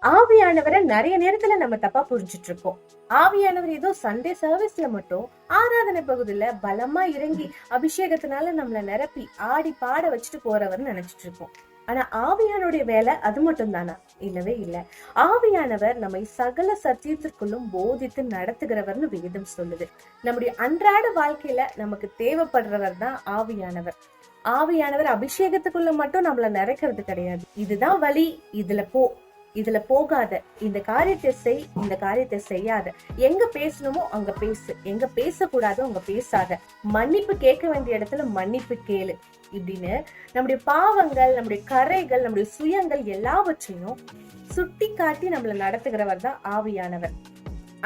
ஆவியானவரை நிறைய நேரத்துல நம்ம தப்பா புரிஞ்சிட்டு இருக்கோம். ஆவியானவர் ஏதோ சண்டே சர்வீஸ்ல மட்டும் ஆராதனை பகுதியில பலமா இறங்கி அபிஷேகத்தினால நம்மள நிரப்பி ஆடி பாட வச்சுட்டு போறவர்னு நினைச்சிட்டு இருக்கோம். ஆனா ஆவியானுடைய வேலை அது மட்டும் தானா? இல்லவே இல்ல. ஆவியானவர் நம்மை சகல சத்தியத்திற்குள்ளும் போதித்து நடத்துகிறவர்னு வேதம் சொல்லுது. நம்முடைய அன்றாட வாழ்க்கையில நமக்கு தேவைப்படுறவர் தான் ஆவியானவர். ஆவியானவர் அபிஷேகத்துக்குள்ள மட்டும் நம்மள நிறைக்கிறது கிடையாது. இதுதான் வழி, இதுல போ, இதுல போகாத, இந்த காரியத்தை செய், இந்த காரியத்தை செய்யாத, எங்க பேசணுமோ அங்க பேசு, எங்க பேசக்கூடாதோ அங்க பேசாத, மன்னிப்பு கேட்க வேண்டிய இடத்துல மன்னிப்பு கேளு, இப்படின்னு நம்முடைய பாவங்கள், நம்முடைய கரைகள், நம்முடைய சுயங்கள் எல்லாவற்றையும் சுட்டி காட்டி நம்மள நடத்துகிறவர் தான் ஆவியானவர்.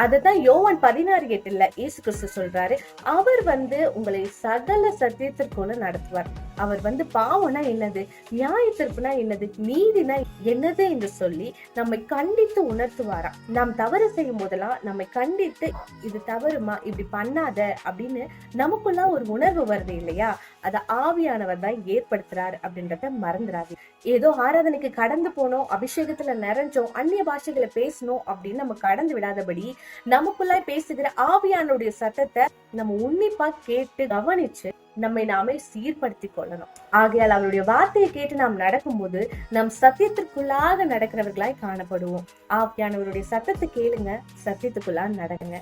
அததான் யோவான் 16:8 இயேசு கிறிஸ்து சொல்றாரு, அவர் உங்களை சகல சத்தியத்திற்குள்ள நடத்துவார். அவர் பாவம்னா என்னது, நியாய தீர்ப்புனா என்னது, நீதினா என்னது என்று சொல்லி நம்மை கண்டித்து உணர்த்துவாராம். நாம் தவறு செய்யும் போதெல்லாம் நம்மை கண்டித்து, இது தவறுமா, இப்படி பண்ணாத அப்படின்னு நமக்குள்ள ஒரு உணர்வு வருது இல்லையா, அத ஆவியானவர் தான் ஏற்படுத்துறாரு அப்படின்றத மறந்துடாது. ஏதோ ஆராதனைக்கு கடந்து போனோம், அபிஷேகத்துல நிறைஞ்சோம், அந்நிய பாஷைகளை பேசணும் அப்படின்னு நம்ம கடந்து விடாதபடி நமக்குள்ள பேசுகிற ஆவியானுடைய சத்தத்தை நம்ம உன்னிப்பா கேட்டு கவனிச்சு நம்மை நாமே சீர்படுத்தி கொள்ளணும். ஆகையால் அவருடைய வார்த்தையை கேட்டு நாம் நடக்கும்போது நம் சத்தியத்திற்குள்ளாக நடக்கிறவர்களாய் காணப்படுவோம். ஆவியானவருடைய சத்தத்தை கேளுங்க, சத்தியத்துக்குள்ளாக நடக்குங்க.